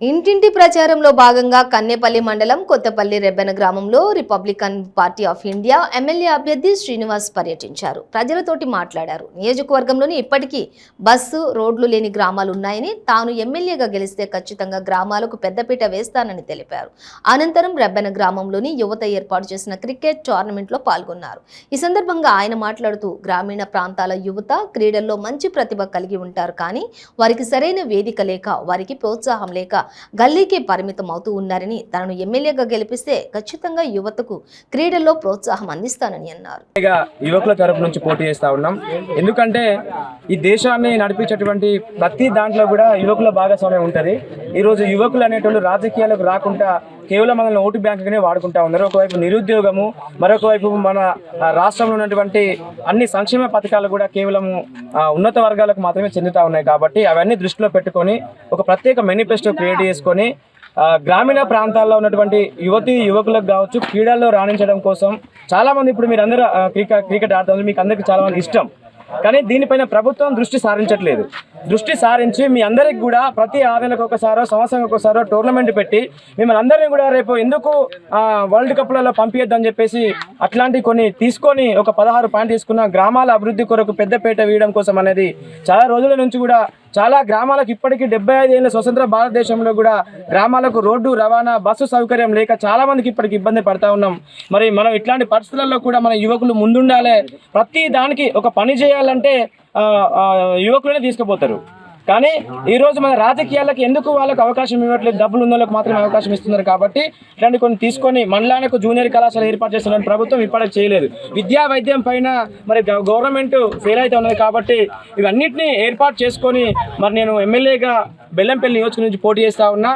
ఇంటింటి ప్రచారంలో భాగంగా కన్నేపల్లి మండలం కొత్తపల్లి రెబ్బెన గ్రామంలో Republican party of India MLA అభ్యర్థి శ్రీనివాస్ పర్యటించారు. ప్రజలతోటి మాట్లాడారు. నియోజకవర్గంలోని ఇప్పటికీ బస్సు రోడ్లు లేని గ్రామాలు ఉన్నాయని, తాను ఎమ్మెల్యేగా గెలిస్తే ఖచ్చితంగా గ్రామాలకు పెద్దపీట వేస్తానని తెలిపారు. అనంతరం రెబ్బెన గ్రామంలోని యువత ఏర్పాటు చేసిన క్రికెట్ టోర్నమెంట్లో పాల్గొన్నారు. ఈ సందర్భంగా ఆయన మాట్లాడుతూ, గ్రామీణ ప్రాంతాల యువత క్రీడల్లో మంచి ప్రతిభ కలిగి ఉంటారు, కానీ వారికి సరైన వేదిక లేక, వారికి ప్రోత్సాహం లేక గల్లీకి పరిమితం అవుతూ ఉన్నారని, తనను ఎమ్మెల్యేగా గెలిపిస్తే ఖచ్చితంగా యువతకు క్రీడల్లో ప్రోత్సాహం అందిస్తానని అన్నారు. యువకుల తరపు నుంచి పోటీ చేస్తా ఉన్నాం. ఎందుకంటే ఈ దేశాన్ని నడిపించేటువంటి ప్రతి దాంట్లో కూడా యువకుల భాగస్వామ్యం ఉంటుంది. ఈరోజు యువకులు అనేటువంటి రాజకీయాలకు రాకుండా కేవలం మనల్ని ఓటు బ్యాంకుగానే వాడుకుంటా ఉన్నారు. ఒకవైపు నిరుద్యోగము, మరొక వైపు మన రాష్ట్రంలో ఉన్నటువంటి అన్ని సంక్షేమ పథకాలు కూడా కేవలం ఉన్నత వర్గాలకు మాత్రమే చెందుతా ఉన్నాయి. కాబట్టి అవన్నీ దృష్టిలో పెట్టుకొని ఒక ప్రత్యేక మేనిఫెస్టో క్రియేట్ చేసుకొని గ్రామీణ ప్రాంతాల్లో ఉన్నటువంటి యువకులకు కావచ్చు క్రీడల్లో రాణించడం కోసం చాలామంది, ఇప్పుడు మీరు అందరూ క్రికెట్ ఆడుతున్నారు, మీకు అందరికీ చాలా మంది ఇష్టం, కానీ దీనిపైన ప్రభుత్వం దృష్టి సారించట్లేదు. దృష్టి సారించి మీ అందరికి కూడా ప్రతి 6 నెలలకు ఒకసారో సంవత్సరానికి ఒకసారో టోర్నమెంట్ పెట్టి మిమ్మల్ని అందరినీ కూడా రేపు ఎందుకు వరల్డ్ కప్లలో పంపించద్దని చెప్పేసి అట్లాంటి కొన్ని తీసుకొని ఒక 16 పాయింట్ తీసుకున్న గ్రామాల అభివృద్ధి కొరకు పెద్దపీట వేయడం కోసం అనేది చాలా రోజుల నుంచి కూడా చాలా గ్రామాలకు ఇప్పటికీ 75 ఏళ్ళ స్వతంత్ర భారతదేశంలో కూడా గ్రామాలకు రోడ్డు రవాణా బస్సు సౌకర్యం లేక చాలా మందికి ఇప్పటికి ఇబ్బంది పడతా ఉన్నాం. మరి మనం ఇట్లాంటి పరిస్థితులలో కూడా మన యువకులు ముందుండాలి. ప్రతి దానికి ఒక పని చేయాలంటే యువకులనే తీసుకుపోతారు. కానీ ఈరోజు మన రాజకీయాలకు ఎందుకు వాళ్ళకు అవకాశం ఇవ్వట్లేదు? డబ్బులు ఉన్న వాళ్ళకి మాత్రమే అవకాశం ఇస్తున్నారు. కాబట్టి ఇట్లాంటి కొన్ని తీసుకొని మండలానికి జూనియర్ కళాశాల ఏర్పాటు చేస్తున్న ప్రభుత్వం ఇప్పటికి చేయలేదు. విద్యా వైద్యం పైన మరి గవర్నమెంట్ ఫెయిల్ అయితే ఉన్నది. కాబట్టి ఇవన్నిటిని ఏర్పాటు చేసుకొని మరి నేను ఎమ్మెల్యేగా బెల్లంపల్లి నియోజకవర్గం నుంచి పోటీ చేస్తా ఉన్నా.